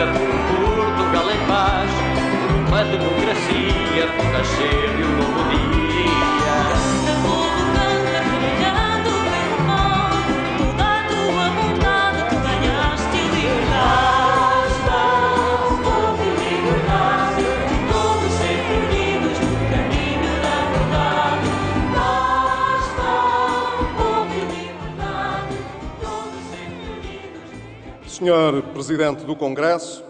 nascer num Portugal em paz, uma democracia, renascer de um novo dia. O povo canta trabalhando pelo pão, toda a tua vontade tu ganhaste liberdade. Basta o povo em liberdade, todos sempre unidos no caminho da verdade. Basta o povo em liberdade, todos sempre unidos. Senhor Presidente do Congresso,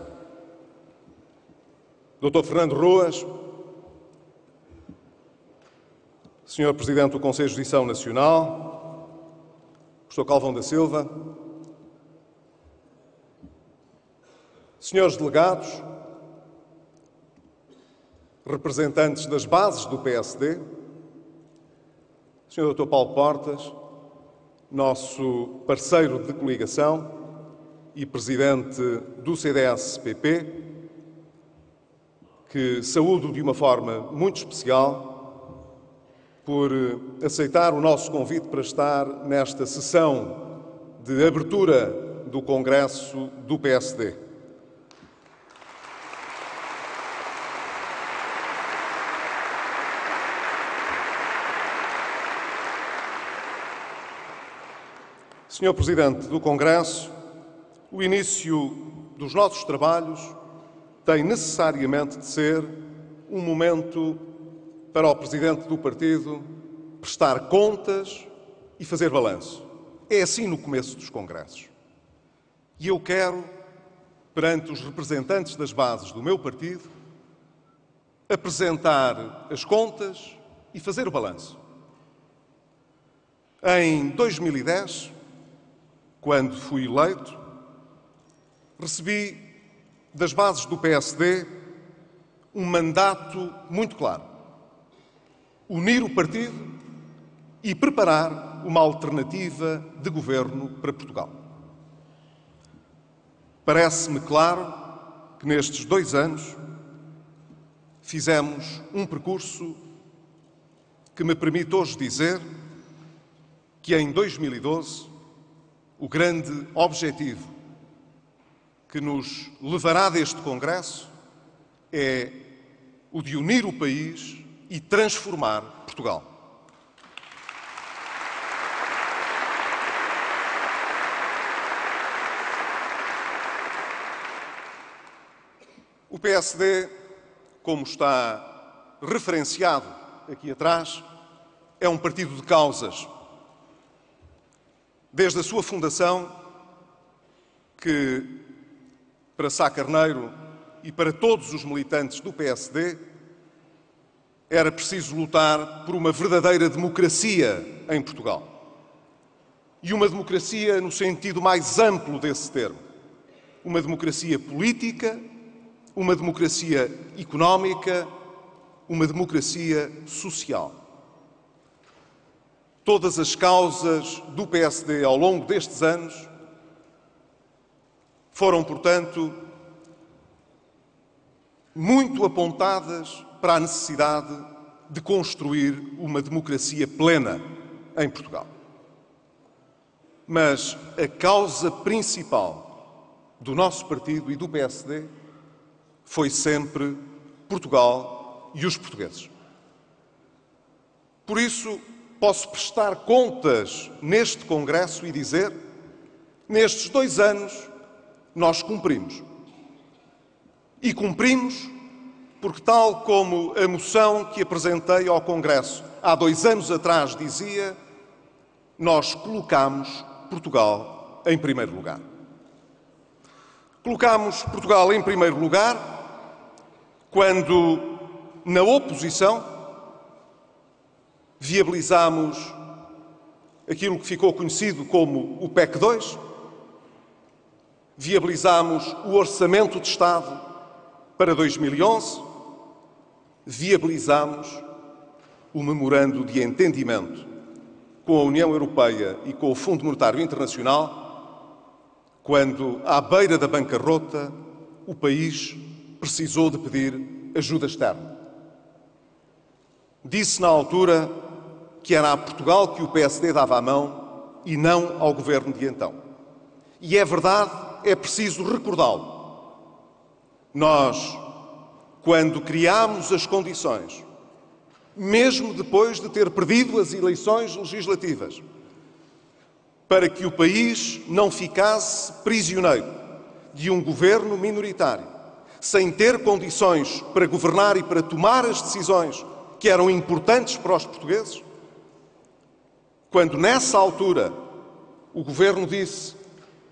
Dr. Fernando Ruas, Senhor Presidente do Conselho de Justiça Nacional, Professor Calvão da Silva, Senhores Delegados, representantes das bases do PSD, Senhor Dr. Paulo Portas, nosso parceiro de coligação e Presidente do CDS-PP, que saúdo de uma forma muito especial por aceitar o nosso convite para estar nesta sessão de abertura do Congresso do PSD. Senhor Presidente do Congresso, o início dos nossos trabalhos tem necessariamente de ser um momento para o Presidente do Partido prestar contas e fazer balanço. É assim no começo dos congressos. E eu quero, perante os representantes das bases do meu partido, apresentar as contas e fazer o balanço. Em 2010, quando fui eleito, recebi das bases do PSD um mandato muito claro: unir o partido e preparar uma alternativa de governo para Portugal. Parece-me claro que nestes 2 anos fizemos um percurso que me permite hoje dizer que em 2012 o grande objetivo que nos levará deste Congresso é o de unir o país e transformar Portugal. O PSD, como está referenciado aqui atrás, é um partido de causas. Desde a sua fundação, que para Sá Carneiro e para todos os militantes do PSD, era preciso lutar por uma verdadeira democracia em Portugal. E uma democracia no sentido mais amplo desse termo. Uma democracia política, uma democracia económica, uma democracia social. Todas as causas do PSD ao longo destes anos foram, portanto, muito apontadas para a necessidade de construir uma democracia plena em Portugal. Mas a causa principal do nosso partido e do PSD foi sempre Portugal e os portugueses. Por isso, posso prestar contas neste Congresso e dizer: nestes 2 anos, nós cumprimos. E cumprimos porque, tal como a moção que apresentei ao Congresso há 2 anos atrás dizia, nós colocámos Portugal em primeiro lugar. Colocámos Portugal em primeiro lugar quando, na oposição, viabilizámos aquilo que ficou conhecido como o PEC 2, viabilizámos o Orçamento de Estado para 2011, viabilizámos o Memorando de Entendimento com a União Europeia e com o Fundo Monetário Internacional, quando, à beira da bancarrota, o país precisou de pedir ajuda externa. Disse na altura que era a Portugal que o PSD dava a mão e não ao governo de então. E é verdade, é preciso recordá-lo. Nós, quando criámos as condições, mesmo depois de ter perdido as eleições legislativas, para que o país não ficasse prisioneiro de um governo minoritário, sem ter condições para governar e para tomar as decisões que eram importantes para os portugueses, quando nessa altura o governo disse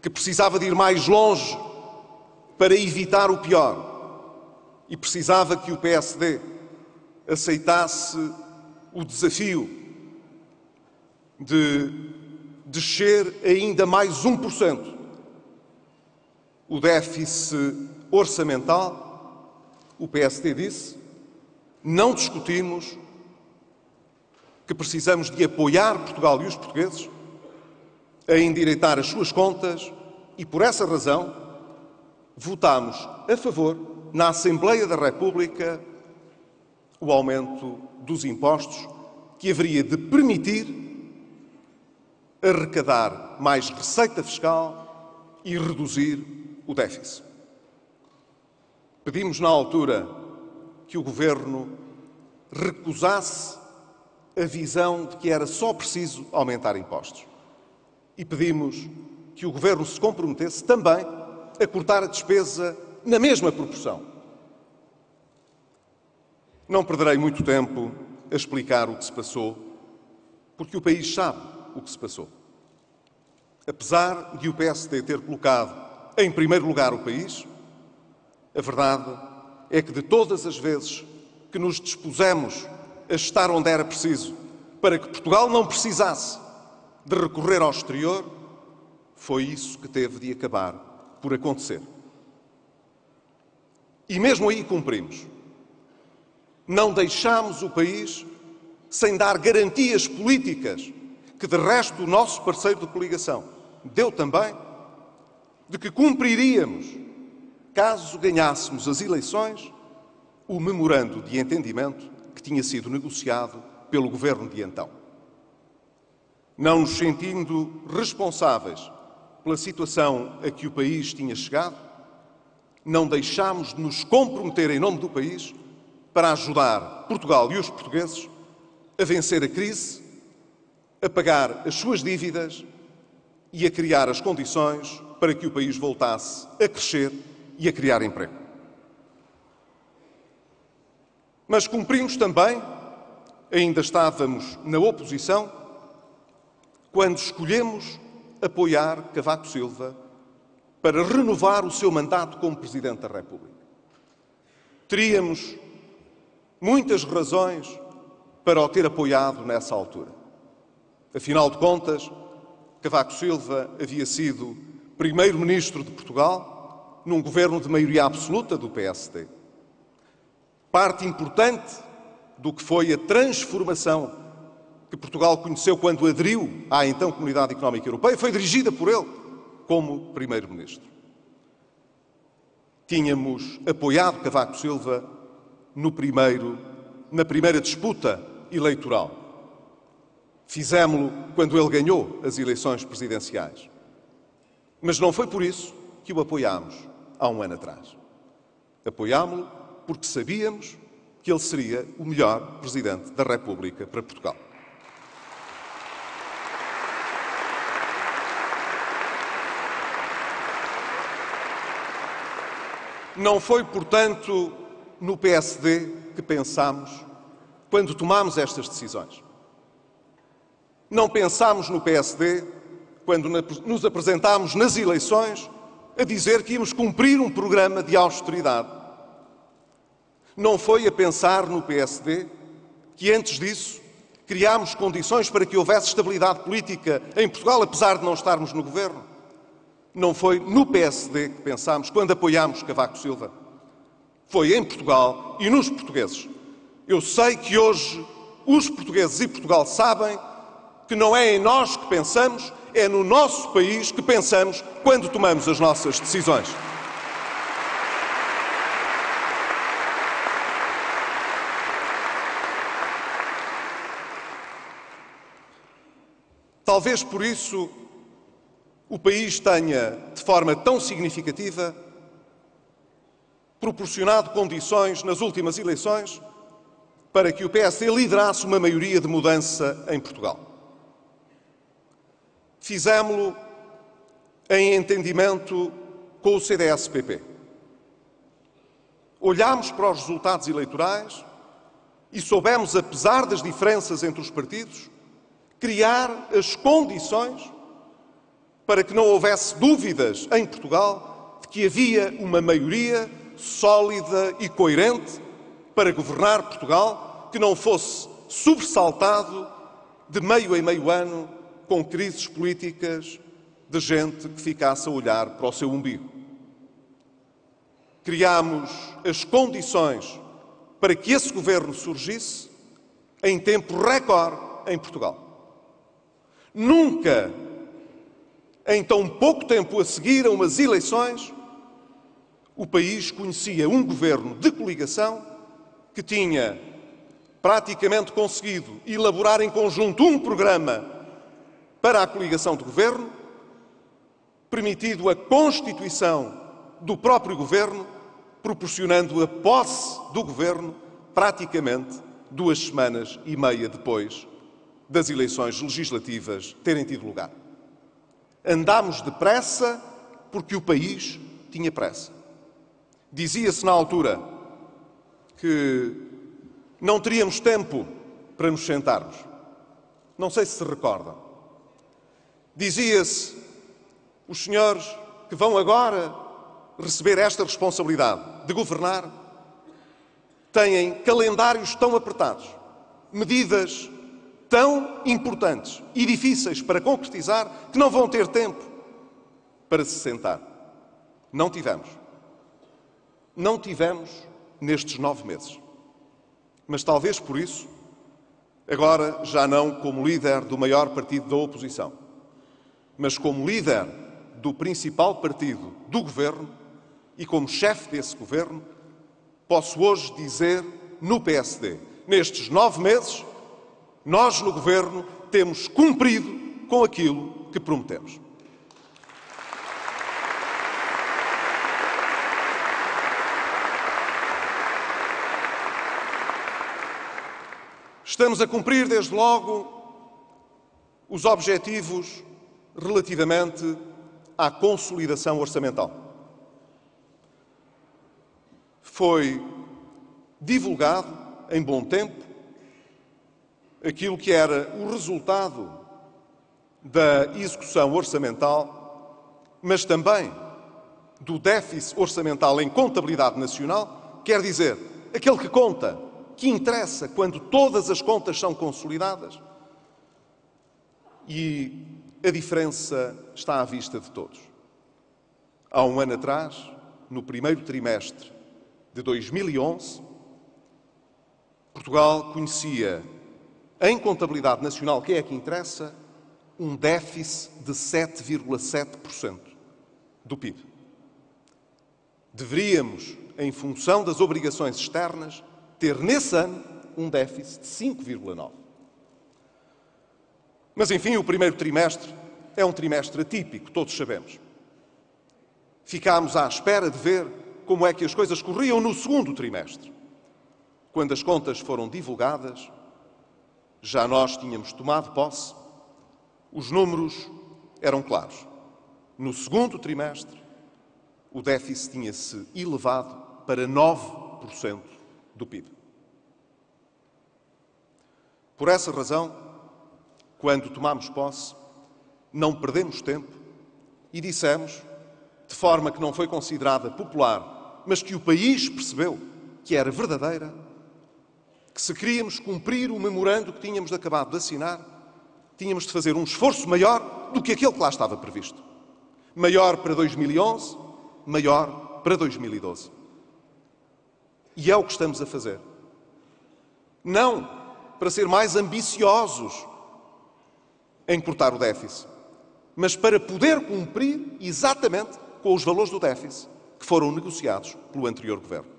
que precisava de ir mais longe para evitar o pior e precisava que o PSD aceitasse o desafio de descer ainda mais 1% o déficit orçamental, o PSD disse: não discutimos que precisamos de apoiar Portugal e os portugueses a endireitar as suas contas e, por essa razão, votámos a favor, na Assembleia da República, o aumento dos impostos que haveria de permitir arrecadar mais receita fiscal e reduzir o déficit. Pedimos na altura que o Governo recusasse a visão de que era só preciso aumentar impostos. E pedimos que o Governo se comprometesse também a cortar a despesa na mesma proporção. Não perderei muito tempo a explicar o que se passou, porque o país sabe o que se passou. Apesar de o PSD ter colocado em primeiro lugar o país, a verdade é que de todas as vezes que nos dispusemos a estar onde era preciso para que Portugal não precisasse de recorrer ao exterior, foi isso que teve de acabar por acontecer. E mesmo aí cumprimos. Não deixámos o país sem dar garantias políticas, que de resto o nosso parceiro de coligação deu também, de que cumpriríamos, caso ganhássemos as eleições, o memorando de entendimento que tinha sido negociado pelo governo de então. Não nos sentindo responsáveis pela situação a que o país tinha chegado, não deixámos de nos comprometer em nome do país para ajudar Portugal e os portugueses a vencer a crise, a pagar as suas dívidas e a criar as condições para que o país voltasse a crescer e a criar emprego. Mas cumprimos também, ainda estávamos na oposição, quando escolhemos apoiar Cavaco Silva para renovar o seu mandato como Presidente da República. Teríamos muitas razões para o ter apoiado nessa altura. Afinal de contas, Cavaco Silva havia sido Primeiro-Ministro de Portugal num governo de maioria absoluta do PSD. Parte importante do que foi a transformação que Portugal conheceu quando aderiu à então Comunidade Económica Europeia foi dirigida por ele como Primeiro-Ministro. Tínhamos apoiado Cavaco Silva na primeira disputa eleitoral. Fizemo-lo quando ele ganhou as eleições presidenciais. Mas não foi por isso que o apoiámos há um ano atrás. Apoiámo-lo porque sabíamos que ele seria o melhor Presidente da República para Portugal. Não foi, portanto, no PSD que pensámos quando tomámos estas decisões. Não pensámos no PSD quando nos apresentámos nas eleições a dizer que íamos cumprir um programa de austeridade. Não foi a pensar no PSD que, antes disso, criámos condições para que houvesse estabilidade política em Portugal, apesar de não estarmos no governo. Não foi no PSD que pensámos quando apoiámos Cavaco Silva. Foi em Portugal e nos portugueses. Eu sei que hoje os portugueses e Portugal sabem que não é em nós que pensamos, é no nosso país que pensamos quando tomamos as nossas decisões. Talvez por isso o país tenha, de forma tão significativa, proporcionado condições nas últimas eleições para que o PSD liderasse uma maioria de mudança em Portugal. Fizemo-lo em entendimento com o CDS-PP. Olhámos para os resultados eleitorais e soubemos, apesar das diferenças entre os partidos, criar as condições para que não houvesse dúvidas em Portugal de que havia uma maioria sólida e coerente para governar Portugal, que não fosse sobressaltado de meio em meio ano com crises políticas de gente que ficasse a olhar para o seu umbigo. Criámos as condições para que esse governo surgisse em tempo recorde em Portugal. Nunca, em tão pouco tempo a seguir a umas eleições, o país conhecia um governo de coligação que tinha praticamente conseguido elaborar em conjunto um programa para a coligação de governo, permitido a constituição do próprio governo, proporcionando a posse do governo praticamente 2 semanas e meia depois das eleições legislativas terem tido lugar. Andámos depressa porque o país tinha pressa. Dizia-se na altura que não teríamos tempo para nos sentarmos. Não sei se recordam. Dizia-se, os senhores que vão agora receber esta responsabilidade de governar têm calendários tão apertados, medidas tão importantes e difíceis para concretizar que não vão ter tempo para se sentar. Não tivemos. Não tivemos nestes 9 meses. Mas talvez por isso, agora já não como líder do maior partido da oposição, mas como líder do principal partido do governo e como chefe desse governo, posso hoje dizer no PSD, nestes 9 meses, nós no governo temos cumprido com aquilo que prometemos. Estamos a cumprir, desde logo, os objetivos relativamente à consolidação orçamental. Foi divulgado, em bom tempo, aquilo que era o resultado da execução orçamental, mas também do déficit orçamental em contabilidade nacional, quer dizer, aquele que conta, que interessa quando todas as contas são consolidadas. E a diferença está à vista de todos. Há um ano atrás, no primeiro trimestre de 2011, Portugal conhecia, em contabilidade nacional, que é a que interessa, um déficit de 7,7% do PIB. Deveríamos, em função das obrigações externas, ter nesse ano um déficit de 5,9%. Mas, enfim, o primeiro trimestre é um trimestre atípico, todos sabemos. Ficámos à espera de ver como é que as coisas corriam no segundo trimestre. Quando as contas foram divulgadas, já nós tínhamos tomado posse, os números eram claros. No segundo trimestre, o déficit tinha-se elevado para 9% do PIB. Por essa razão, quando tomámos posse, não perdemos tempo e dissemos, de forma que não foi considerada popular, mas que o país percebeu que era verdadeira, que se queríamos cumprir o memorando que tínhamos acabado de assinar, tínhamos de fazer um esforço maior do que aquele que lá estava previsto. Maior para 2011, maior para 2012. E é o que estamos a fazer. Não para ser mais ambiciosos em cortar o déficit, mas para poder cumprir exatamente com os valores do déficit que foram negociados pelo anterior governo.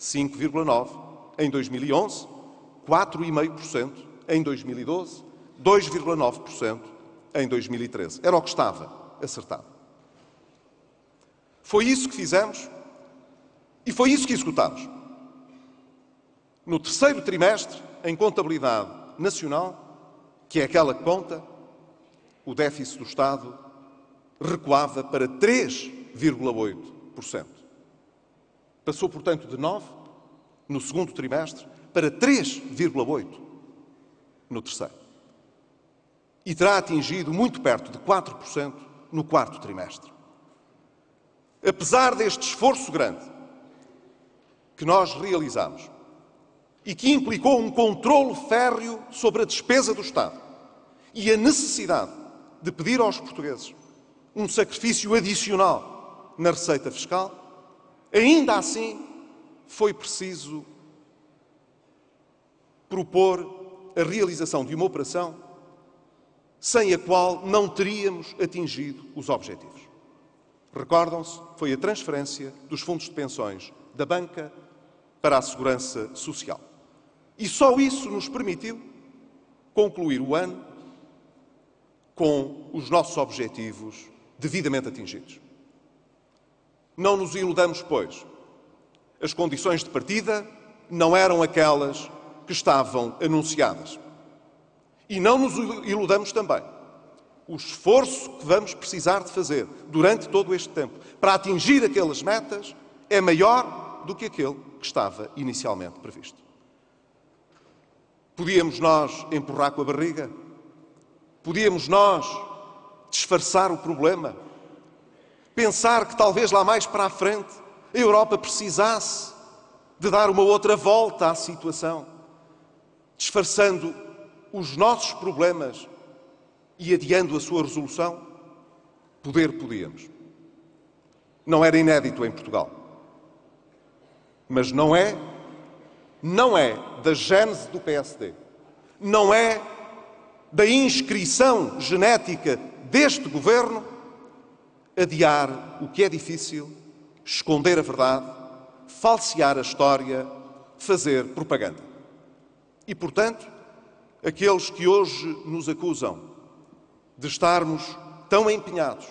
5,9% em 2011, 4,5% em 2012, 2,9% em 2013. Era o que estava acertado. Foi isso que fizemos E foi isso que executámos. No terceiro trimestre, em contabilidade nacional, que é aquela que conta, o déficit do Estado recuava para 3,8%. Passou, portanto, de 9% no segundo trimestre para 3,8% no terceiro. E terá atingido muito perto de 4% no quarto trimestre. Apesar deste esforço grande que nós realizamos e que implicou um controlo férreo sobre a despesa do Estado e a necessidade de pedir aos portugueses um sacrifício adicional na receita fiscal, ainda assim foi preciso propor a realização de uma operação sem a qual não teríamos atingido os objetivos. Recordam-se, foi a transferência dos fundos de pensões da banca para a Segurança Social. E só isso nos permitiu concluir o ano com os nossos objetivos devidamente atingidos. Não nos iludamos, pois. As condições de partida não eram aquelas que estavam anunciadas. E não nos iludamos também. O esforço que vamos precisar de fazer durante todo este tempo para atingir aquelas metas é maior do que aquele que estava inicialmente previsto. Podíamos nós empurrar com a barriga? Podíamos nós disfarçar o problema? Pensar que talvez lá mais para a frente a Europa precisasse de dar uma outra volta à situação, disfarçando os nossos problemas e adiando a sua resolução? Podíamos. Não era inédito em Portugal. Mas não é da gênese do PSD, não é da inscrição genética deste governo adiar o que é difícil, esconder a verdade, falsear a história, fazer propaganda. E, portanto, aqueles que hoje nos acusam de estarmos tão empenhados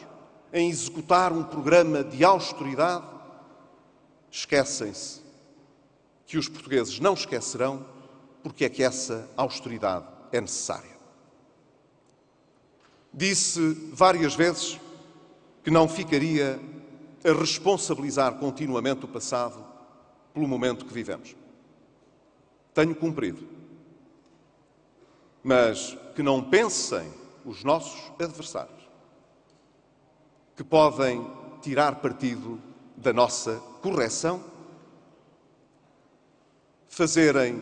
em executar um programa de austeridade, esquecem-se que os portugueses não esquecerão porque é que essa austeridade é necessária. Disse várias vezes que não ficaria a responsabilizar continuamente o passado pelo momento que vivemos. Tenho cumprido. Mas que não pensem os nossos adversários que podem tirar partido da nossa correção, fazerem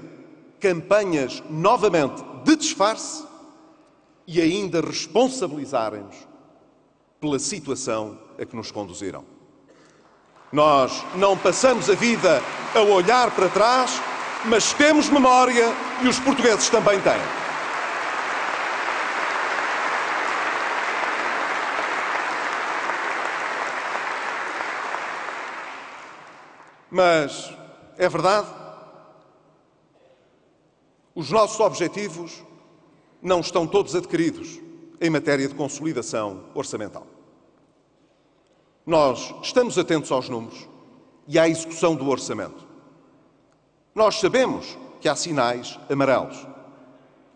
campanhas novamente de disfarce e ainda responsabilizarem-nos pela situação a que nos conduziram. Nós não passamos a vida a olhar para trás, mas temos memória e os portugueses também têm. Mas é verdade, os nossos objetivos não estão todos adquiridos em matéria de consolidação orçamental. Nós estamos atentos aos números e à execução do orçamento. Nós sabemos que há sinais amarelos.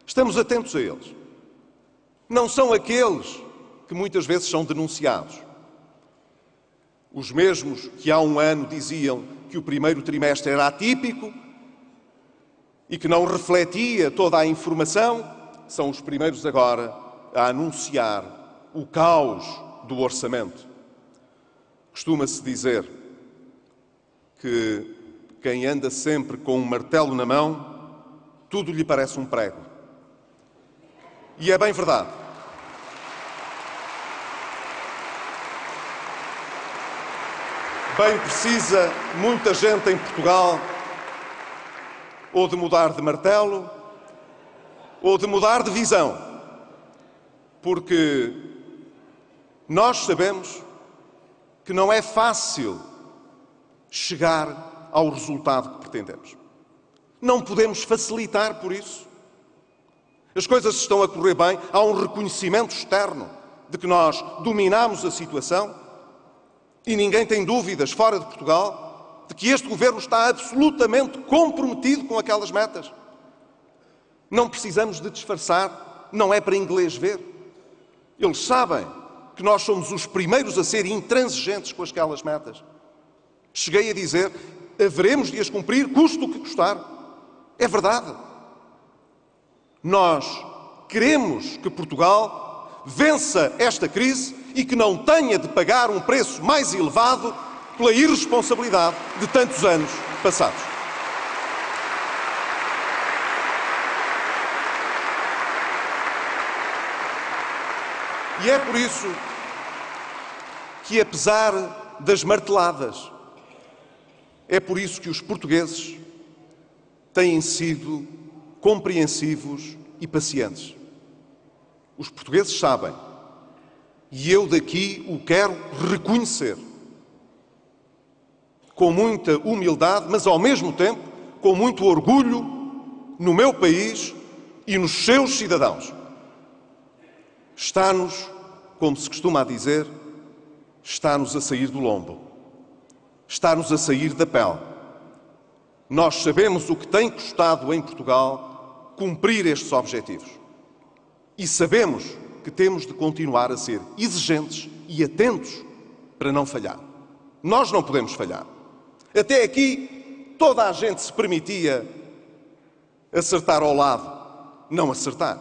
Estamos atentos a eles. Não são aqueles que muitas vezes são denunciados. Os mesmos que há um ano diziam que o primeiro trimestre era atípico e que não refletia toda a informação, são os primeiros agora a anunciar o caos do orçamento. Costuma-se dizer que quem anda sempre com um martelo na mão, tudo lhe parece um prego. E é bem verdade. Bem precisa muita gente em Portugal ou de mudar de martelo ou de mudar de visão, porque nós sabemos que não é fácil chegar ao resultado que pretendemos. Não podemos facilitar por isso. As coisas estão a correr bem, há um reconhecimento externo de que nós dominamos a situação e ninguém tem dúvidas fora de Portugal de que este governo está absolutamente comprometido com aquelas metas. Não precisamos de disfarçar, não é para inglês ver. Eles sabem que nós somos os primeiros a ser intransigentes com aquelas metas. Cheguei a dizer, haveremos de as cumprir, custe o que custar. É verdade. Nós queremos que Portugal vença esta crise e que não tenha de pagar um preço mais elevado pela irresponsabilidade de tantos anos passados. E é por isso que, apesar das marteladas, é por isso que os portugueses têm sido compreensivos e pacientes. Os portugueses sabem, e eu daqui o quero reconhecer, com muita humildade, mas ao mesmo tempo com muito orgulho no meu país e nos seus cidadãos. Está-nos, como se costuma dizer, está-nos a sair do lombo, está-nos a sair da pele. Nós sabemos o que tem custado em Portugal cumprir estes objetivos e sabemos que temos de continuar a ser exigentes e atentos para não falhar. Nós não podemos falhar. Até aqui, toda a gente se permitia acertar ao lado, não acertar.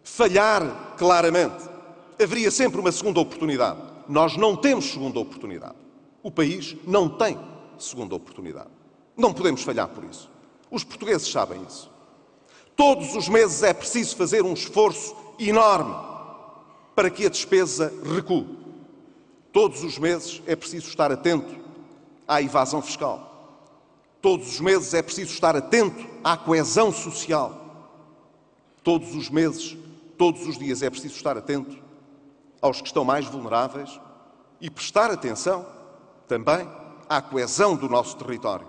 Falhar, claramente. Haveria sempre uma segunda oportunidade. Nós não temos segunda oportunidade. O país não tem segunda oportunidade. Não podemos falhar por isso. Os portugueses sabem isso. Todos os meses é preciso fazer um esforço enorme para que a despesa recue. Todos os meses é preciso estar atento à evasão fiscal. Todos os meses é preciso estar atento à coesão social. Todos os meses, todos os dias é preciso estar atento aos que estão mais vulneráveis e prestar atenção também à coesão do nosso território.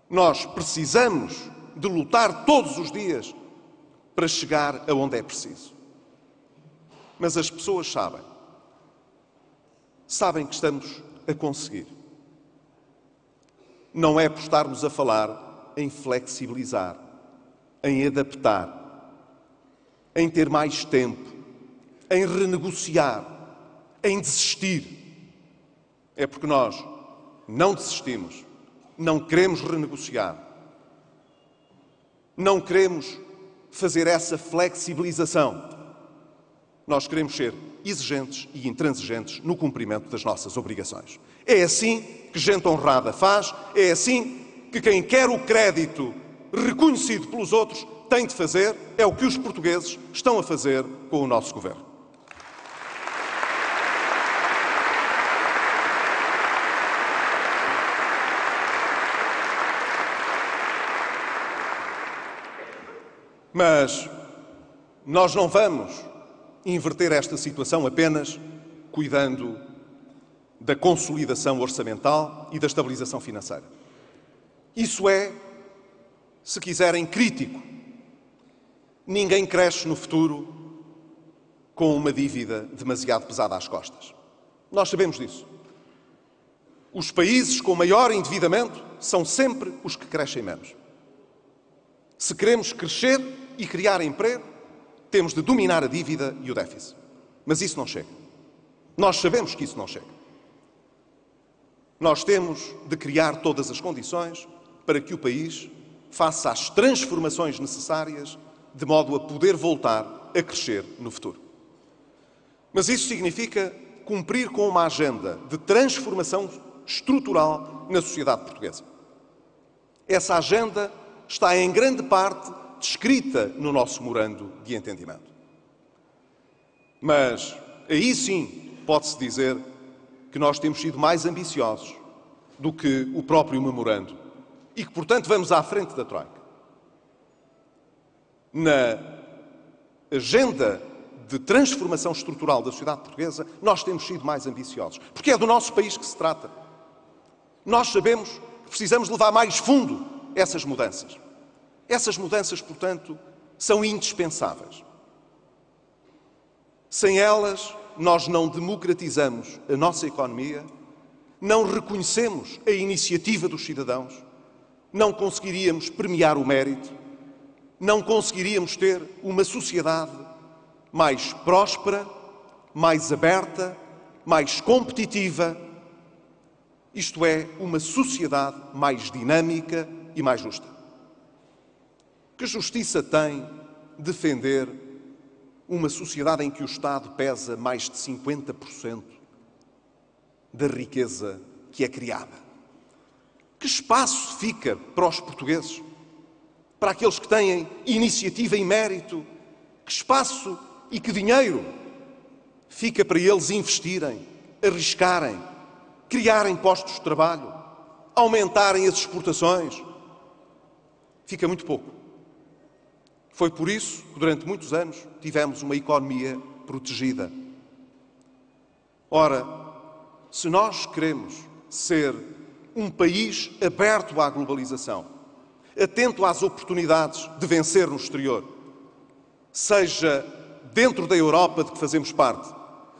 Nós precisamos de lutar todos os dias para chegar aonde é preciso. Mas as pessoas sabem que estamos a conseguir. Não é por estarmos a falar em flexibilizar, em adaptar, em ter mais tempo, em renegociar, em desistir. É porque nós não desistimos, não queremos renegociar, não queremos fazer essa flexibilização. Nós queremos ser exigentes e intransigentes no cumprimento das nossas obrigações. É assim que gente honrada faz, é assim que quem quer o crédito reconhecido pelos outros tem de fazer, é o que os portugueses estão a fazer com o nosso governo. Mas nós não vamos inverter esta situação apenas cuidando da consolidação orçamental e da estabilização financeira. Isso é, se quiserem, crítico. Ninguém cresce no futuro com uma dívida demasiado pesada às costas. Nós sabemos disso. Os países com maior endividamento são sempre os que crescem menos. Se queremos crescer e criar emprego, temos de dominar a dívida e o déficit. Mas isso não chega. Nós sabemos que isso não chega. Nós temos de criar todas as condições para que o país faça as transformações necessárias de modo a poder voltar a crescer no futuro. Mas isso significa cumprir com uma agenda de transformação estrutural na sociedade portuguesa. Essa agenda está em grande parte descrita no nosso memorando de entendimento. Mas aí sim pode-se dizer que nós temos sido mais ambiciosos do que o próprio memorando e que, portanto, vamos à frente da Troika. Na agenda de transformação estrutural da sociedade portuguesa, nós temos sido mais ambiciosos, porque é do nosso país que se trata. Nós sabemos que precisamos levar mais fundo essas mudanças. Essas mudanças, portanto, são indispensáveis. Sem elas, nós não democratizamos a nossa economia, não reconhecemos a iniciativa dos cidadãos, não conseguiríamos premiar o mérito, não conseguiríamos ter uma sociedade mais próspera, mais aberta, mais competitiva, isto é, uma sociedade mais dinâmica e mais justa. Que justiça tem defender uma sociedade em que o Estado pesa mais de 50% da riqueza que é criada? Que espaço fica para os portugueses, para aqueles que têm iniciativa e mérito? Que espaço e que dinheiro fica para eles investirem, arriscarem, criarem postos de trabalho, aumentarem as exportações? Fica muito pouco. Foi por isso que durante muitos anos tivemos uma economia protegida. Ora, se nós queremos ser um país aberto à globalização, atento às oportunidades de vencer no exterior, seja dentro da Europa de que fazemos parte,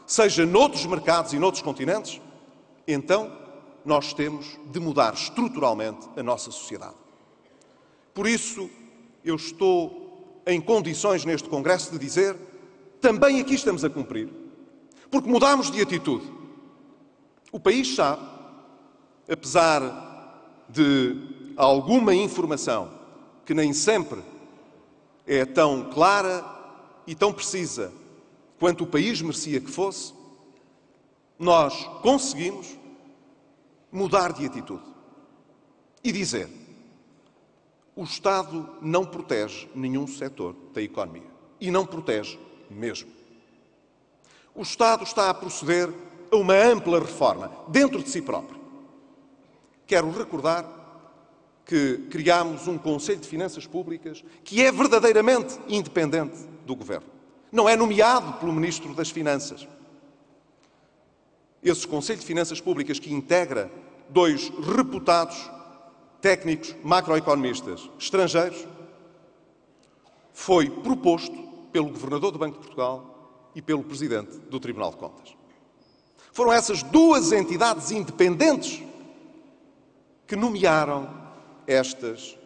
seja noutros mercados e noutros continentes, então nós temos de mudar estruturalmente a nossa sociedade. Por isso, eu estou em condições neste Congresso de dizer, também aqui estamos a cumprir, porque mudamos de atitude. O país sabe, apesar de alguma informação que nem sempre é tão clara e tão precisa quanto o país merecia que fosse, nós conseguimos mudar de atitude e dizer: o Estado não protege nenhum setor da economia. E não protege mesmo. O Estado está a proceder a uma ampla reforma dentro de si próprio. Quero recordar que criámos um Conselho de Finanças Públicas que é verdadeiramente independente do Governo. Não é nomeado pelo Ministro das Finanças. Esse Conselho de Finanças Públicas, que integra 2 reputados técnicos macroeconomistas estrangeiros, foi proposto pelo Governador do Banco de Portugal e pelo Presidente do Tribunal de Contas. Foram essas 2 entidades independentes que nomearam estas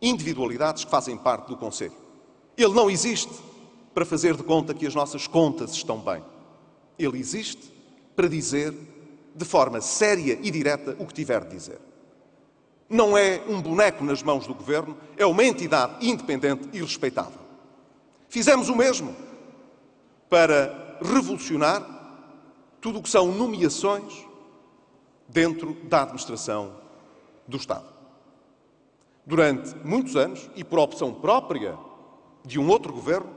individualidades que fazem parte do Conselho. Ele não existe para fazer de conta que as nossas contas estão bem. Ele existe para dizer, de forma séria e direta, o que tiver de dizer. Não é um boneco nas mãos do Governo, é uma entidade independente e respeitável. Fizemos o mesmo para revolucionar tudo o que são nomeações dentro da administração do Estado. Durante muitos anos, e por opção própria de um outro Governo,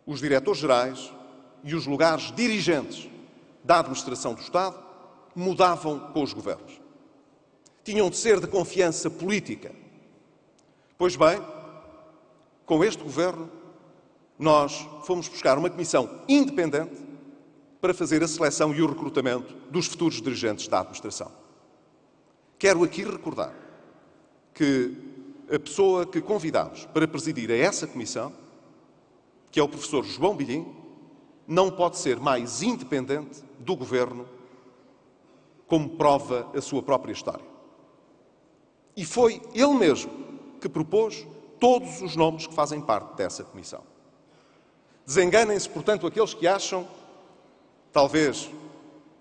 os diretores-gerais e os lugares dirigentes da administração do Estado mudavam com os governos. Tinham de ser de confiança política. Pois bem, com este Governo, nós fomos buscar uma comissão independente para fazer a seleção e o recrutamento dos futuros dirigentes da administração. Quero aqui recordar que a pessoa que convidámos para presidir a essa comissão, que é o professor João Bilhinho, não pode ser mais independente do Governo, como prova a sua própria história. E foi ele mesmo que propôs todos os nomes que fazem parte dessa comissão. Desenganem-se, portanto, aqueles que acham, talvez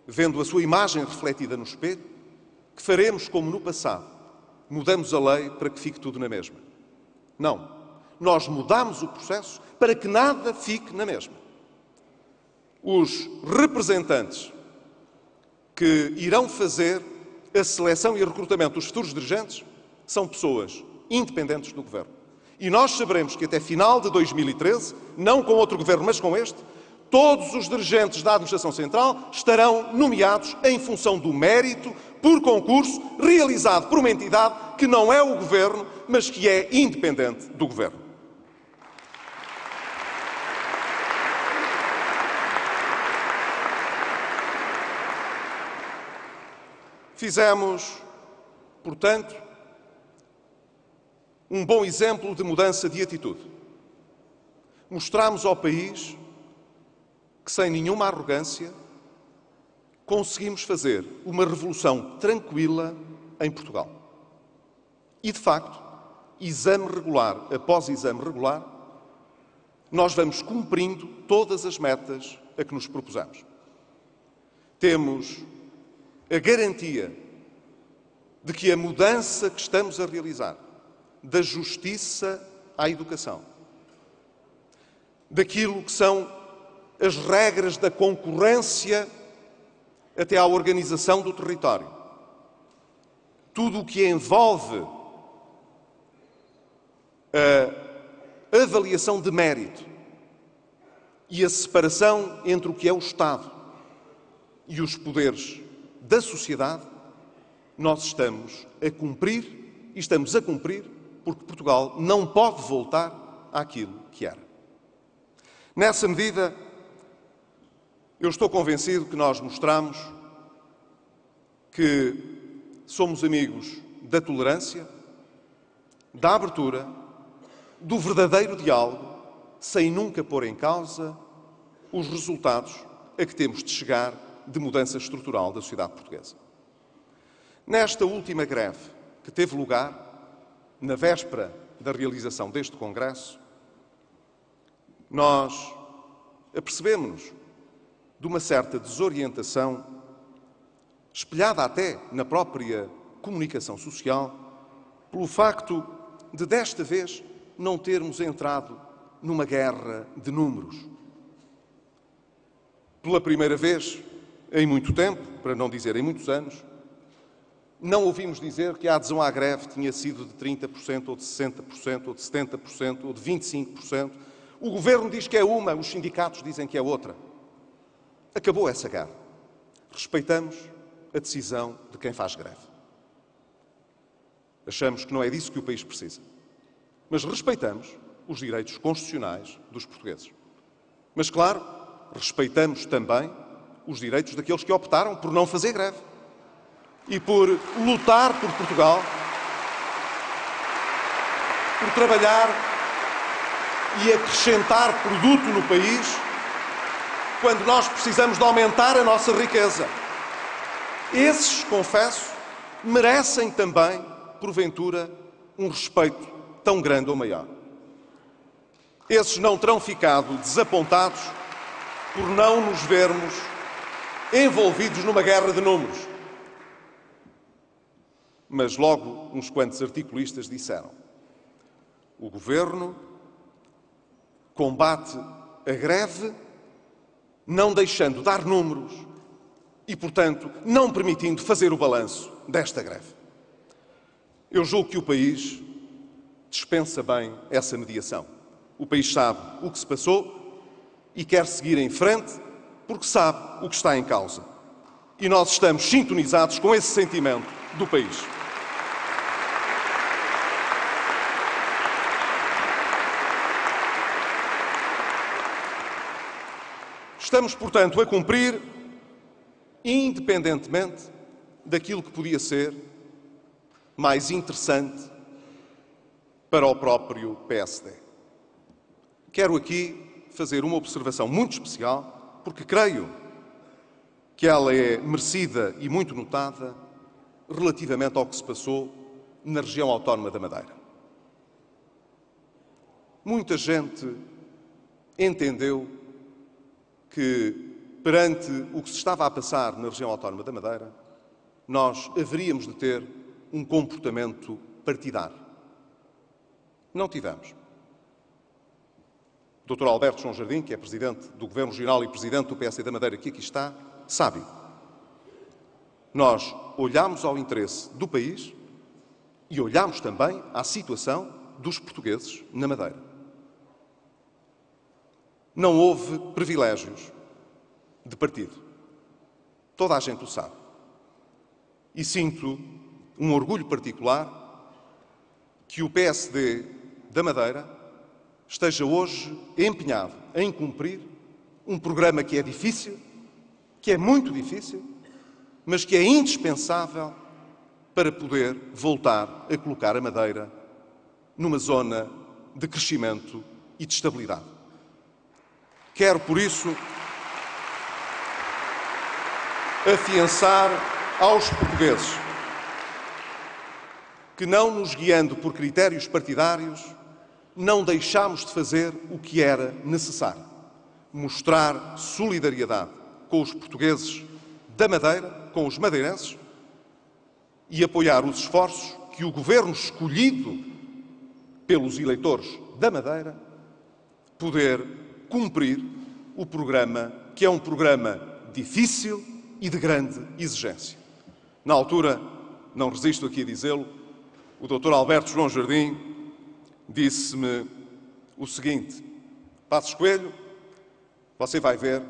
vendo a sua imagem refletida no espelho, que faremos como no passado, mudamos a lei para que fique tudo na mesma. Não. Nós mudamos o processo para que nada fique na mesma. Os representantes que irão fazer a seleção e o recrutamento dos futuros dirigentes são pessoas independentes do Governo. E nós saberemos que até final de 2013, não com outro Governo, mas com este, todos os dirigentes da Administração Central estarão nomeados em função do mérito, por concurso, realizado por uma entidade que não é o Governo, mas que é independente do Governo. Fizemos, portanto, um bom exemplo de mudança de atitude. Mostramos ao país que, sem nenhuma arrogância, conseguimos fazer uma revolução tranquila em Portugal. E, de facto, exame regular após exame regular, nós vamos cumprindo todas as metas a que nos propusemos. Temos a garantia de que a mudança que estamos a realizar, da justiça à educação, daquilo que são as regras da concorrência até à organização do território, tudo o que envolve a avaliação de mérito e a separação entre o que é o Estado e os poderes da sociedade, nós estamos a cumprir e estamos a cumprir porque Portugal não pode voltar àquilo que era. Nessa medida, eu estou convencido que nós mostramos que somos amigos da tolerância, da abertura, do verdadeiro diálogo, sem nunca pôr em causa os resultados a que temos de chegar de mudança estrutural da sociedade portuguesa. Nesta última greve que teve lugar, na véspera da realização deste Congresso, nós apercebemos-nos de uma certa desorientação, espelhada até na própria comunicação social, pelo facto de, desta vez, não termos entrado numa guerra de números. Pela primeira vez, em muito tempo, para não dizer em muitos anos, não ouvimos dizer que a adesão à greve tinha sido de 30%, ou de 60%, ou de 70%, ou de 25%. O Governo diz que é uma, os sindicatos dizem que é outra. Acabou essa guerra. Respeitamos a decisão de quem faz greve. Achamos que não é disso que o país precisa. Mas respeitamos os direitos constitucionais dos portugueses. Mas, claro, respeitamos também os direitos daqueles que optaram por não fazer greve e por lutar por Portugal, por trabalhar e acrescentar produto no país quando nós precisamos de aumentar a nossa riqueza. Esses, confesso, merecem também, porventura, um respeito tão grande ou maior. Esses não terão ficado desapontados por não nos vermos envolvidos numa guerra de números. Mas logo uns quantos articulistas disseram: o Governo combate a greve não deixando dar números e, portanto, não permitindo fazer o balanço desta greve. Eu julgo que o país dispensa bem essa mediação. O país sabe o que se passou e quer seguir em frente porque sabe o que está em causa. E nós estamos sintonizados com esse sentimento do país. Estamos, portanto, a cumprir, independentemente daquilo que podia ser mais interessante para o próprio PSD. Quero aqui fazer uma observação muito especial, porque creio que ela é merecida e muito notada relativamente ao que se passou na região autónoma da Madeira. Muita gente entendeu que, perante o que se estava a passar na região autónoma da Madeira, nós haveríamos de ter um comportamento partidário. Não tivemos. O Dr. Alberto João Jardim, que é Presidente do Governo Regional e Presidente do PSD da Madeira, que aqui está, sabe. Nós olhamos ao interesse do país e olhamos também à situação dos portugueses na Madeira. Não houve privilégios de partido. Toda a gente o sabe. E sinto um orgulho particular que o PSD da Madeira esteja hoje empenhado em cumprir um programa que é difícil, que é muito difícil, mas que é indispensável para poder voltar a colocar a Madeira numa zona de crescimento e de estabilidade. Quero, por isso, afiançar aos portugueses que, não nos guiando por critérios partidários, não deixámos de fazer o que era necessário: mostrar solidariedade com os portugueses da Madeira, com os madeirenses, e apoiar os esforços que o governo escolhido pelos eleitores da Madeira poder cumprir o programa, que é um programa difícil e de grande exigência. Na altura, não resisto aqui a dizê-lo, o Dr. Alberto João Jardim disse-me o seguinte: Passos Coelho, você vai ver,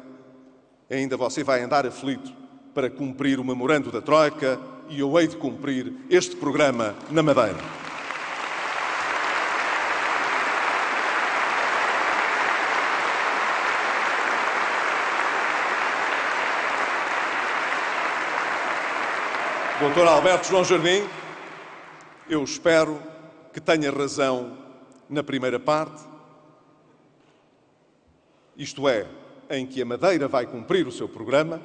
ainda você vai andar aflito para cumprir o memorando da Troika e eu hei de cumprir este programa na Madeira. Dr. Alberto João Jardim, eu espero que tenha razão na primeira parte, isto é, em que a Madeira vai cumprir o seu programa,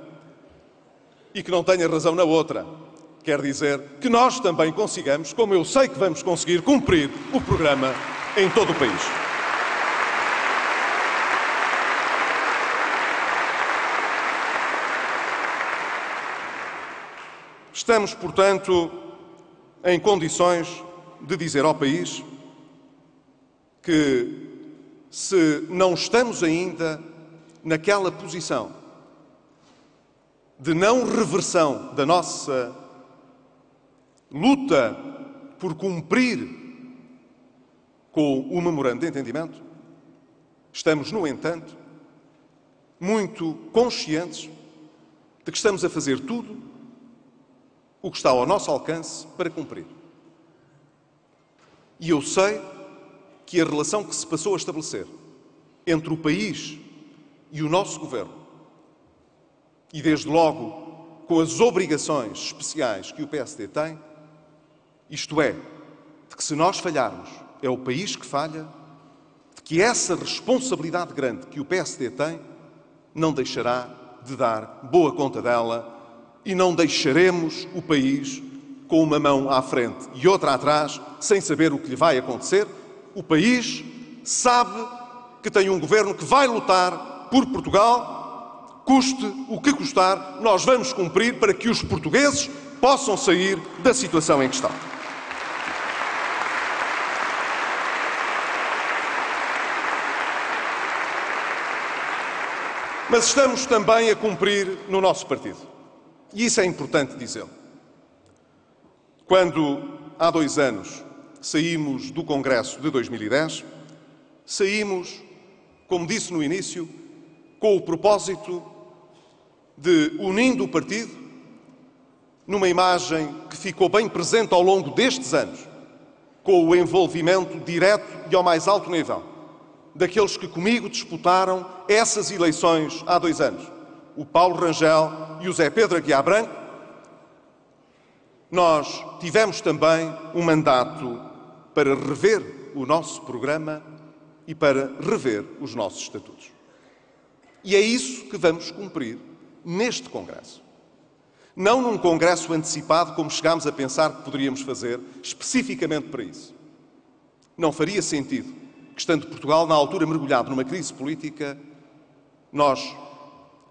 e que não tenha razão na outra, quer dizer que nós também consigamos, como eu sei que vamos conseguir, cumprir o programa em todo o país. Estamos, portanto, em condições de dizer ao país que, se não estamos ainda naquela posição de não reversão da nossa luta por cumprir com o memorando de entendimento, estamos, no entanto, muito conscientes de que estamos a fazer tudo o que está ao nosso alcance para cumprir. E eu sei que a relação que se passou a estabelecer entre o país e o nosso governo, e desde logo com as obrigações especiais que o PSD tem, isto é, de que se nós falharmos é o país que falha, de que essa responsabilidade grande que o PSD tem não deixará de dar boa conta dela, e não deixaremos o país com uma mão à frente e outra atrás, sem saber o que lhe vai acontecer. O país sabe que tem um governo que vai lutar por Portugal, custe o que custar. Nós vamos cumprir para que os portugueses possam sair da situação em que estão. Mas estamos também a cumprir no nosso partido. E isso é importante dizê-lo. Quando, há 2 anos, saímos do Congresso de 2010, saímos, como disse no início, com o propósito de, unindo o partido, numa imagem que ficou bem presente ao longo destes anos, com o envolvimento direto e ao mais alto nível daqueles que comigo disputaram essas eleições há 2 anos, o Paulo Rangel e o Zé Pedro Aguiar Branco. Nós tivemos também um mandato para rever o nosso programa e para rever os nossos estatutos. E é isso que vamos cumprir neste Congresso. Não num Congresso antecipado, como chegámos a pensar que poderíamos fazer, especificamente para isso. Não faria sentido que, estando Portugal na altura mergulhado numa crise política, nós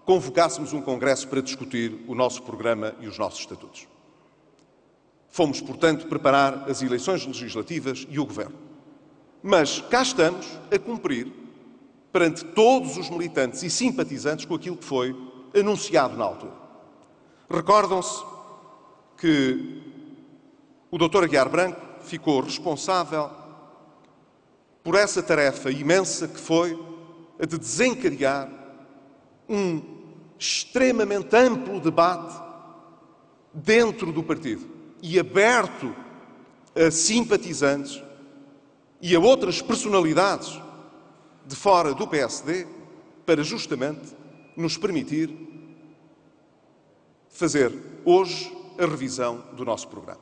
convocássemos um Congresso para discutir o nosso programa e os nossos estatutos. Fomos, portanto, preparar as eleições legislativas e o Governo. Mas cá estamos a cumprir perante todos os militantes e simpatizantes com aquilo que foi anunciado na altura. Recordam-se que o Dr. Aguiar Branco ficou responsável por essa tarefa imensa que foi a de desencadear um extremamente amplo debate dentro do partido e aberto a simpatizantes e a outras personalidades de fora do PSD para justamente nos permitir fazer hoje a revisão do nosso programa.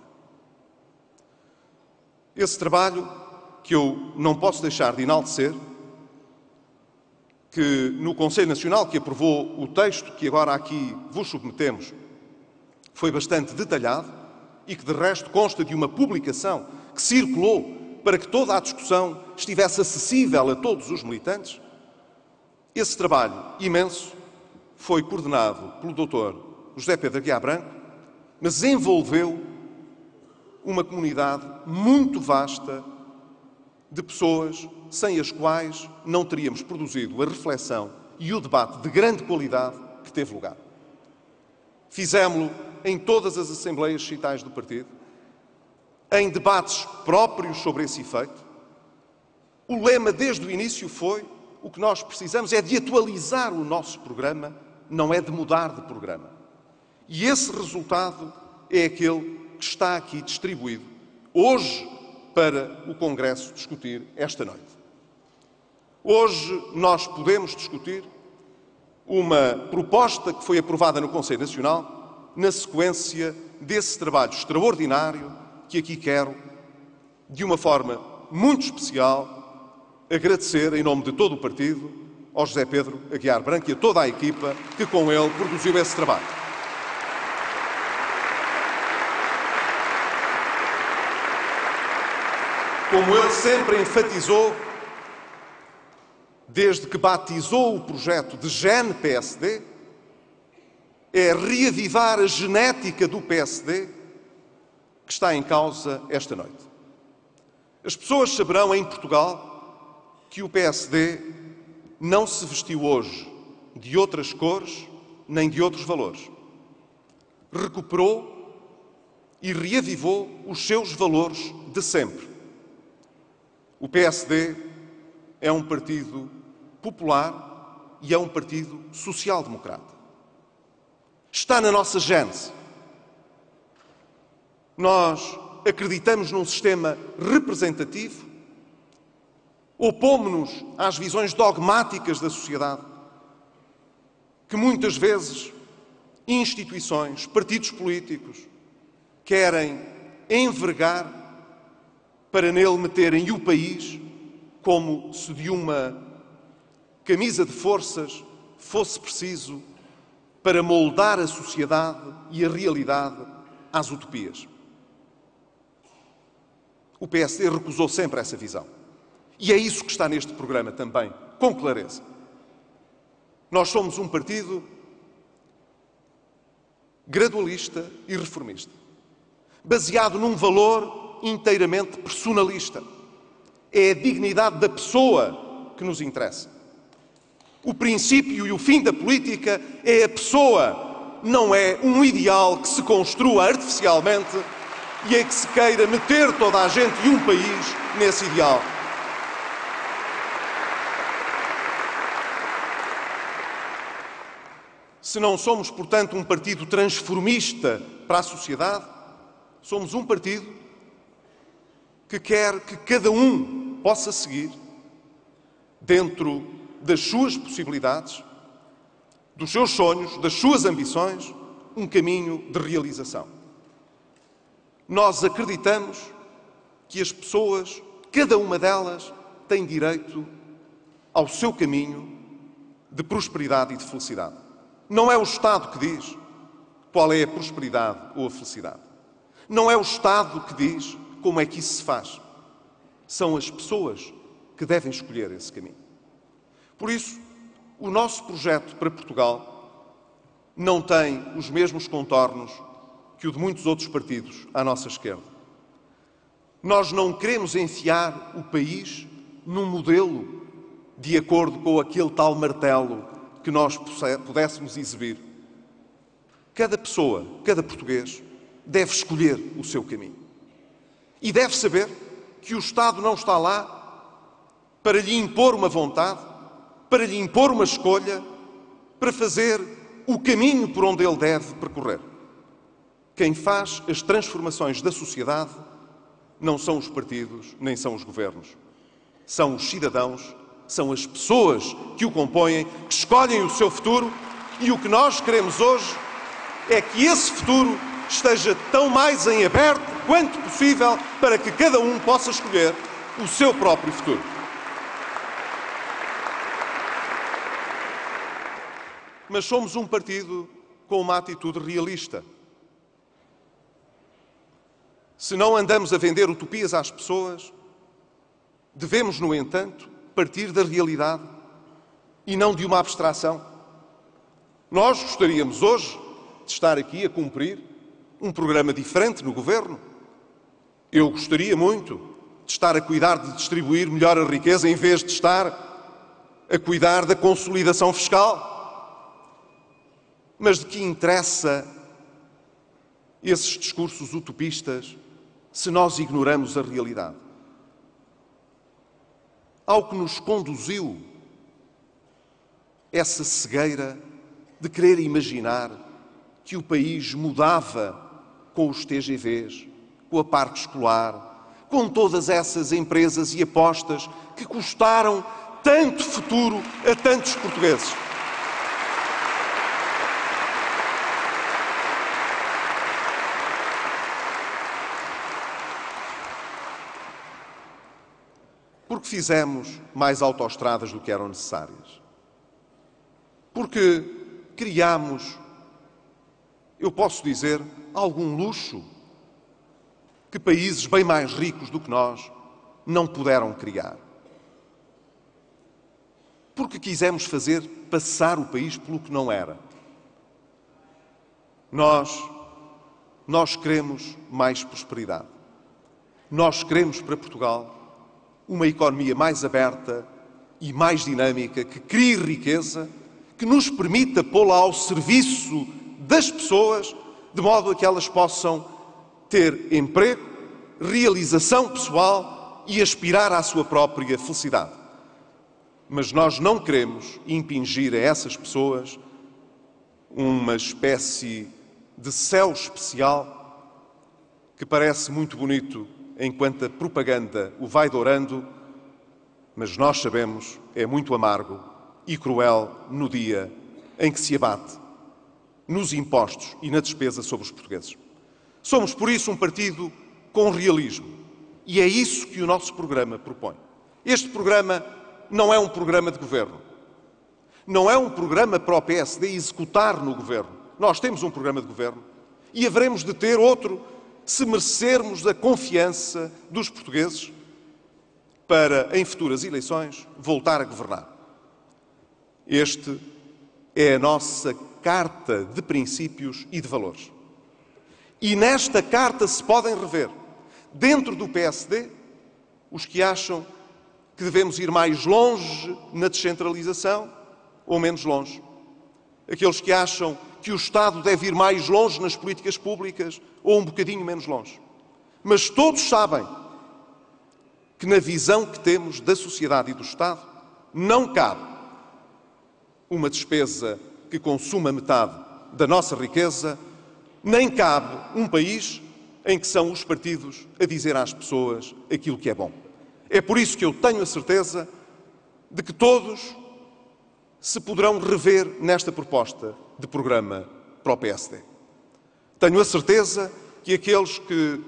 Esse trabalho que eu não posso deixar de enaltecer, que no Conselho Nacional que aprovou o texto que agora aqui vos submetemos foi bastante detalhado e que, de resto, consta de uma publicação que circulou para que toda a discussão estivesse acessível a todos os militantes. Esse trabalho imenso foi coordenado pelo Dr. José Pedro Aguiar Branco, mas envolveu uma comunidade muito vasta de pessoas sem as quais não teríamos produzido a reflexão e o debate de grande qualidade que teve lugar. Fizemo-lo em todas as assembleias distritais do partido, em debates próprios sobre esse efeito. O lema desde o início foi: o que nós precisamos é de atualizar o nosso programa, não é de mudar de programa. E esse resultado é aquele que está aqui distribuído hoje para o Congresso discutir esta noite. Hoje nós podemos discutir uma proposta que foi aprovada no Conselho Nacional na sequência desse trabalho extraordinário que aqui quero, de uma forma muito especial, agradecer em nome de todo o partido ao José Pedro Aguiar Branco e a toda a equipa que com ele produziu esse trabalho. Como ele sempre enfatizou, desde que batizou o projeto de GEN-PSD, é reavivar a genética do PSD que está em causa esta noite. As pessoas saberão em Portugal que o PSD não se vestiu hoje de outras cores nem de outros valores. Recuperou e reavivou os seus valores de sempre. O PSD é um partido popular e é um partido social-democrata. Está na nossa gênese. Nós acreditamos num sistema representativo, opomos-nos às visões dogmáticas da sociedade, que muitas vezes instituições, partidos políticos, querem envergar para nele meterem o país como se de uma camisa de forças fosse preciso para moldar a sociedade e a realidade às utopias. O PSD recusou sempre essa visão. E é isso que está neste programa também, com clareza. Nós somos um partido gradualista e reformista, baseado num valor inteiramente personalista. É a dignidade da pessoa que nos interessa. O princípio e o fim da política é a pessoa, não é um ideal que se construa artificialmente e em que se queira meter toda a gente e um país nesse ideal. Se não somos, portanto, um partido transformista para a sociedade, somos um partido que quer que cada um possa seguir, dentro das suas possibilidades, dos seus sonhos, das suas ambições, um caminho de realização. Nós acreditamos que as pessoas, cada uma delas, tem direito ao seu caminho de prosperidade e de felicidade. Não é o Estado que diz qual é a prosperidade ou a felicidade. Não é o Estado que diz como é que isso se faz. São as pessoas que devem escolher esse caminho. Por isso, o nosso projeto para Portugal não tem os mesmos contornos que o de muitos outros partidos à nossa esquerda. Nós não queremos enfiar o país num modelo de acordo com aquele tal martelo que nós pudéssemos exibir. Cada pessoa, cada português, deve escolher o seu caminho. E deve saber que o Estado não está lá para lhe impor uma vontade, para lhe impor uma escolha, para fazer o caminho por onde ele deve percorrer. Quem faz as transformações da sociedade não são os partidos, nem são os governos. São os cidadãos, são as pessoas que o compõem, que escolhem o seu futuro, e o que nós queremos hoje é que esse futuro esteja tão mais em aberto quanto possível para que cada um possa escolher o seu próprio futuro. Mas somos um partido com uma atitude realista. se não andamos a vender utopias às pessoas, devemos, no entanto, partir da realidade e não de uma abstração. Nós gostaríamos hoje de estar aqui a cumprir um programa diferente no Governo. Eu gostaria muito de estar a cuidar de distribuir melhor a riqueza em vez de estar a cuidar da consolidação fiscal. Mas de que interessa esses discursos utopistas se nós ignoramos a realidade? Ao que nos conduziu essa cegueira de querer imaginar que o país mudava com os TGVs, com a parque escolar, com todas essas empresas e apostas que custaram tanto futuro a tantos portugueses. Porque fizemos mais autoestradas do que eram necessárias. Porque criámos, eu posso dizer, algum luxo que países bem mais ricos do que nós não puderam criar. Porque quisemos fazer passar o país pelo que não era. Nós queremos mais prosperidade. Nós queremos para Portugal uma economia mais aberta e mais dinâmica, que crie riqueza, que nos permita pô-la ao serviço das pessoas, de modo a que elas possam ter emprego, realização pessoal e aspirar à sua própria felicidade. Mas nós não queremos impingir a essas pessoas uma espécie de céu especial que parece muito bonito enquanto a propaganda o vai dourando, mas nós sabemos é muito amargo e cruel no dia em que se abate nos impostos e na despesa sobre os portugueses. Somos, por isso, um partido com realismo e é isso que o nosso programa propõe. Este programa não é um programa de governo. Não é um programa para o PSD executar no governo. Nós temos um programa de governo e haveremos de ter outro se merecermos a confiança dos portugueses para, em futuras eleições, voltar a governar. Este é a nossa carta de princípios e de valores. E nesta carta se podem rever, dentro do PSD, os que acham que devemos ir mais longe na descentralização ou menos longe. Aqueles que acham que o Estado deve ir mais longe nas políticas públicas ou um bocadinho menos longe. Mas todos sabem que na visão que temos da sociedade e do Estado não cabe uma despesa que consuma metade da nossa riqueza, nem cabe um país em que são os partidos a dizer às pessoas aquilo que é bom. É por isso que eu tenho a certeza de que todos se poderão rever nesta proposta de programa para o PSD. Tenho a certeza que aqueles que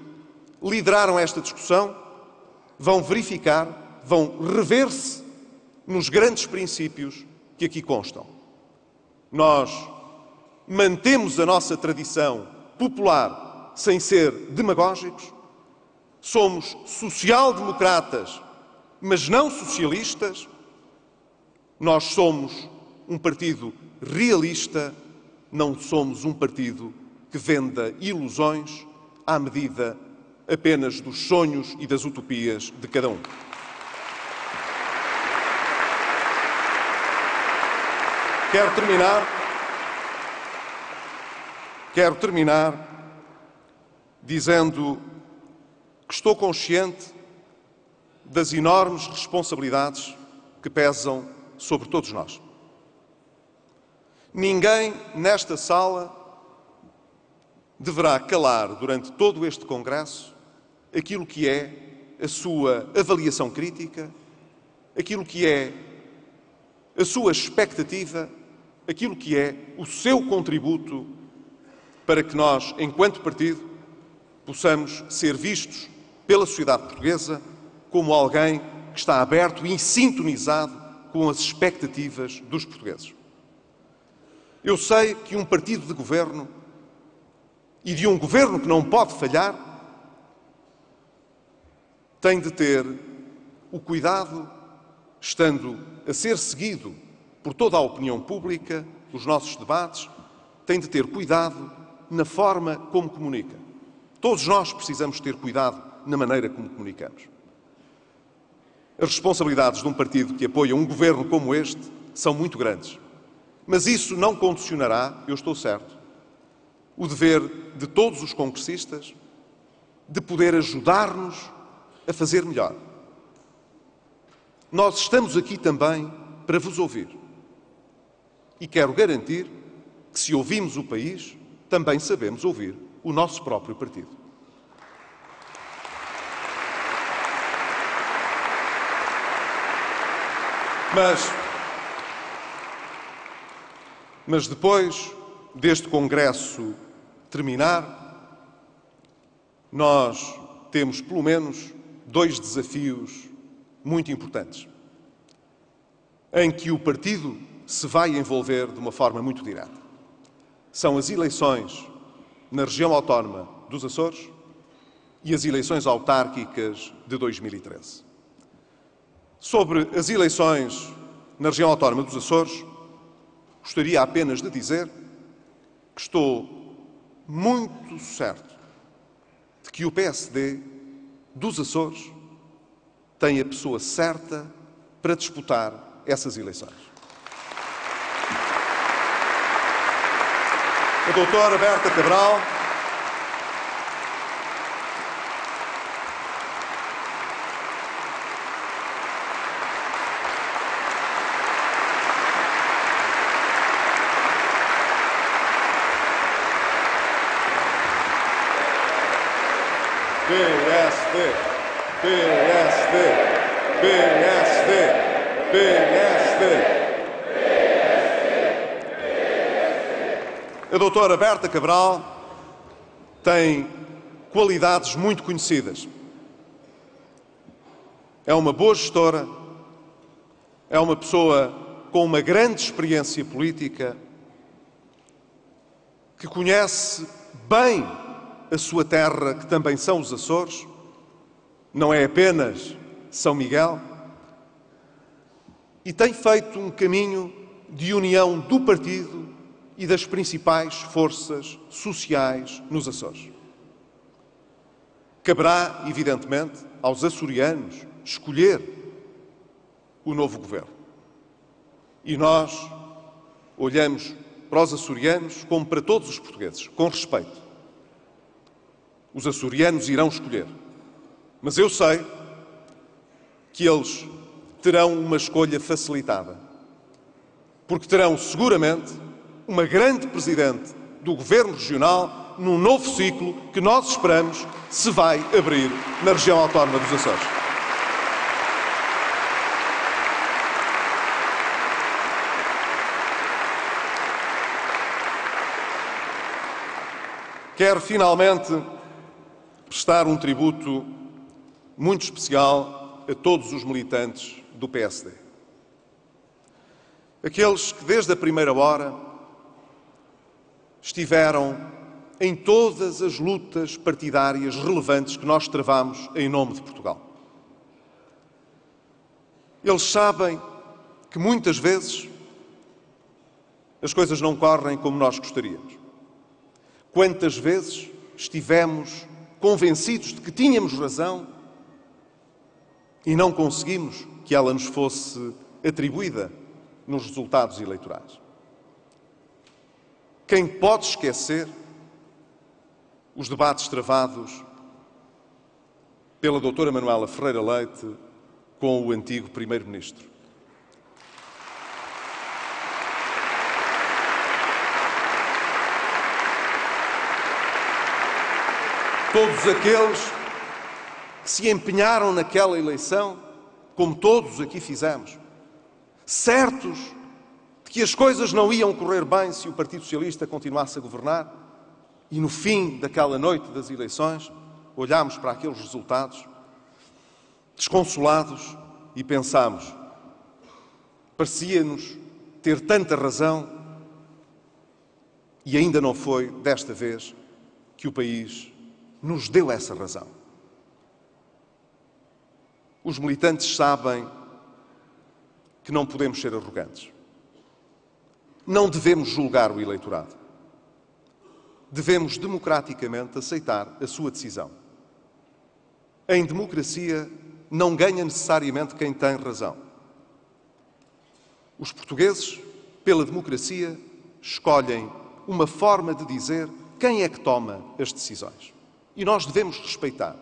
lideraram esta discussão vão verificar, vão rever-se nos grandes princípios que aqui constam. Nós mantemos a nossa tradição popular sem ser demagógicos, somos social-democratas, mas não socialistas. Nós somos um partido realista, não somos um partido que venda ilusões à medida apenas dos sonhos e das utopias de cada um. Quero terminar dizendo que estou consciente das enormes responsabilidades que pesam sobre todos nós. Ninguém nesta sala deverá calar durante todo este congresso aquilo que é a sua avaliação crítica, aquilo que é a sua expectativa, aquilo que é o seu contributo para que nós, enquanto partido, possamos ser vistos pela sociedade portuguesa como alguém que está aberto e sintonizado com as expectativas dos portugueses. Eu sei que um partido de governo e de um governo que não pode falhar tem de ter o cuidado, estando a ser seguido por toda a opinião pública, os nossos debates, tem de ter cuidado na forma como comunica. Todos nós precisamos ter cuidado na maneira como comunicamos. As responsabilidades de um partido que apoia um governo como este são muito grandes. Mas isso não condicionará, eu estou certo, o dever de todos os congressistas de poder ajudar-nos a fazer melhor. Nós estamos aqui também para vos ouvir. E quero garantir que, se ouvimos o país, também sabemos ouvir o nosso próprio partido. Mas depois deste congresso terminar, nós temos pelo menos 2 desafios muito importantes, em que o partido se vai envolver de uma forma muito direta. São as eleições na região autónoma dos Açores e as eleições autárquicas de 2013. Sobre as eleições na região autónoma dos Açores, gostaria apenas de dizer que estou muito certo de que o PSD dos Açores tem a pessoa certa para disputar essas eleições. A doutora Berta Cabral A doutora Berta Cabral tem qualidades muito conhecidas. É uma boa gestora, é uma pessoa com uma grande experiência política, que conhece bem a sua terra, que também são os Açores, não é apenas São Miguel, e tem feito um caminho de união do partido e das principais forças sociais nos Açores. Caberá, evidentemente, aos açorianos escolher o novo governo. E nós olhamos para os açorianos como para todos os portugueses, com respeito. Os açorianos irão escolher. Mas eu sei que eles terão uma escolha facilitada, porque terão seguramente uma grande presidente do Governo Regional num novo ciclo que nós esperamos se vai abrir na região autónoma dos Açores. Quero finalmente prestar um tributo muito especial a todos os militantes do PSD. Aqueles que desde a primeira hora estiveram em todas as lutas partidárias relevantes que nós travamos em nome de Portugal. Eles sabem que muitas vezes as coisas não correm como nós gostaríamos. Quantas vezes estivemos convencidos de que tínhamos razão e não conseguimos que ela nos fosse atribuída nos resultados eleitorais. Quem pode esquecer os debates travados pela doutora Manuela Ferreira Leite com o antigo Primeiro-Ministro? Todos aqueles que se empenharam naquela eleição, como todos aqui fizemos, certos de que as coisas não iam correr bem se o Partido Socialista continuasse a governar, e no fim daquela noite das eleições, olhámos para aqueles resultados, desconsolados, e pensámos, parecia-nos ter tanta razão, e ainda não foi desta vez que o país nos deu essa razão. Os militantes sabem que não podemos ser arrogantes. Não devemos julgar o eleitorado. Devemos democraticamente aceitar a sua decisão. Em democracia, não ganha necessariamente quem tem razão. Os portugueses, pela democracia, escolhem uma forma de dizer quem é que toma as decisões. E nós devemos respeitar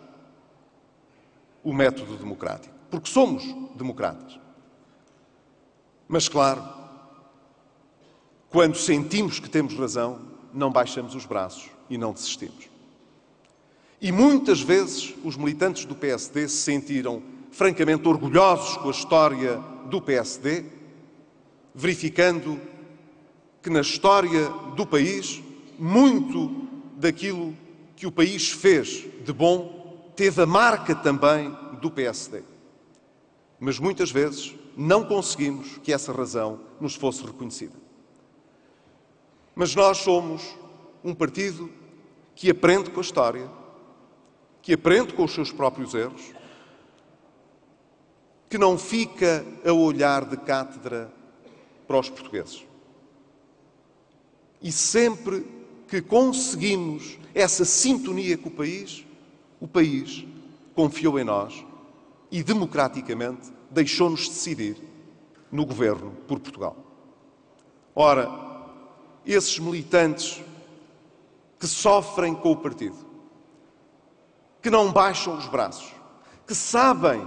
o método democrático, porque somos democratas. Mas, claro, quando sentimos que temos razão, não baixamos os braços e não desistimos. E muitas vezes os militantes do PSD se sentiram francamente orgulhosos com a história do PSD, verificando que na história do país, muito daquilo que o país fez de bom teve a marca também do PSD. Mas muitas vezes não conseguimos que essa razão nos fosse reconhecida. Mas nós somos um partido que aprende com a história, que aprende com os seus próprios erros, que não fica a olhar de cátedra para os portugueses. E sempre que conseguimos essa sintonia com o país confiou em nós e democraticamente deixou-nos decidir no governo por Portugal. Ora, esses militantes que sofrem com o partido, que não baixam os braços, que sabem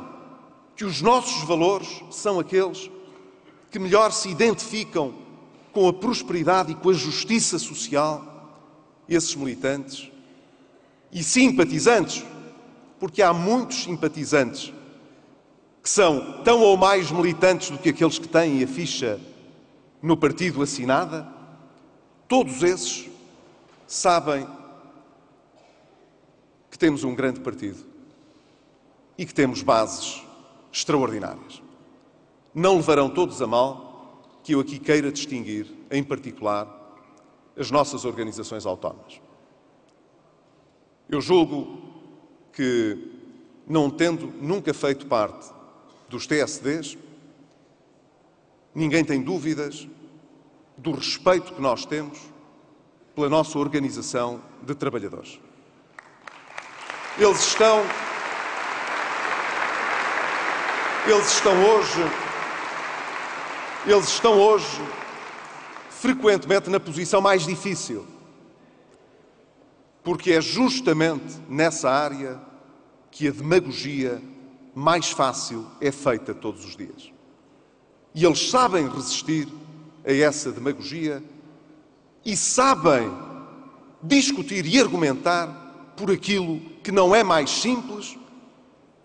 que os nossos valores são aqueles que melhor se identificam com a prosperidade e com a justiça social, esses militantes e simpatizantes, porque há muitos simpatizantes que são tão ou mais militantes do que aqueles que têm a ficha no partido assinada, todos esses sabem que temos um grande partido e que temos bases extraordinárias. Não levarão todos a mal que eu aqui queira distinguir, em particular, as nossas organizações autónomas. Eu julgo que, não tendo nunca feito parte dos TSDs, ninguém tem dúvidas do respeito que nós temos pela nossa organização de trabalhadores. Eles estão hoje frequentemente na posição mais difícil, porque é justamente nessa área que a demagogia mais fácil é feita todos os dias. E eles sabem resistir a essa demagogia e sabem discutir e argumentar por aquilo que não é mais simples,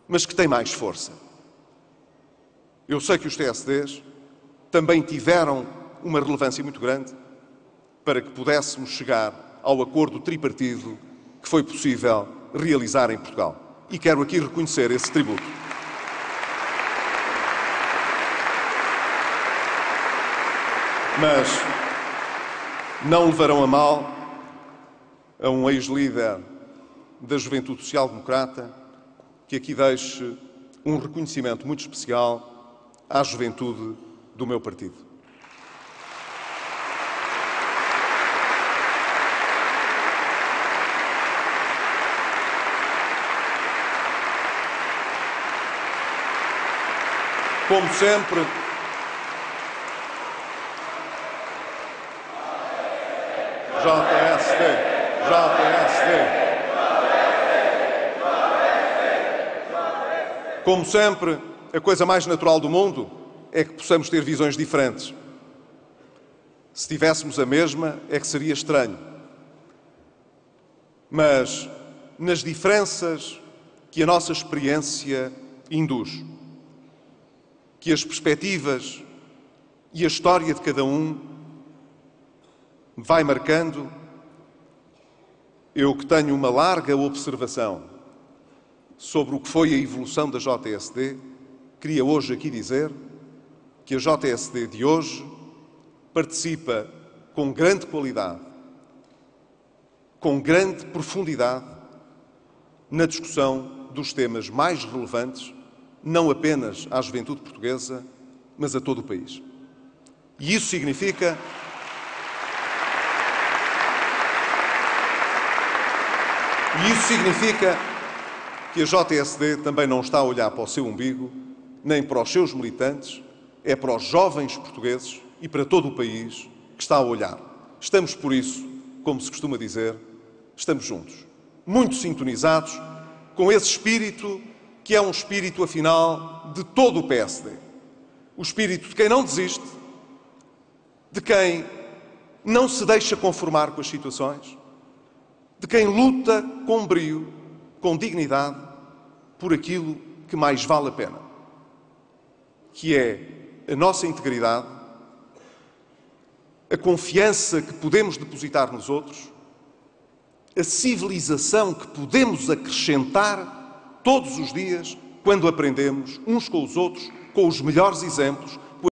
mas que tem mais força. Eu sei que os TSDs também tiveram uma relevância muito grande para que pudéssemos chegar ao acordo tripartido que foi possível realizar em Portugal. E quero aqui reconhecer esse tributo. Mas não levarão a mal a um ex-líder da Juventude Social Democrata que aqui deixe um reconhecimento muito especial à juventude do meu partido. Como sempre, JSD. Como sempre, a coisa mais natural do mundo é que possamos ter visões diferentes. Se tivéssemos a mesma, é que seria estranho. Mas nas diferenças que a nossa experiência induz, que as perspectivas e a história de cada um vai marcando, eu que tenho uma larga observação sobre o que foi a evolução da JSD, queria hoje aqui dizer que a JSD de hoje participa com grande qualidade, com grande profundidade, na discussão dos temas mais relevantes não apenas à juventude portuguesa, mas a todo o país. E isso significa que a JSD também não está a olhar para o seu umbigo, nem para os seus militantes, é para os jovens portugueses e para todo o país que está a olhar. Estamos, por isso, como se costuma dizer, estamos juntos, muito sintonizados com esse espírito que é um espírito, afinal, de todo o PSD. O espírito de quem não desiste, de quem não se deixa conformar com as situações, de quem luta com brio, com dignidade, por aquilo que mais vale a pena, que é a nossa integridade, a confiança que podemos depositar nos outros, a civilização que podemos acrescentar todos os dias quando aprendemos uns com os outros, com os melhores exemplos,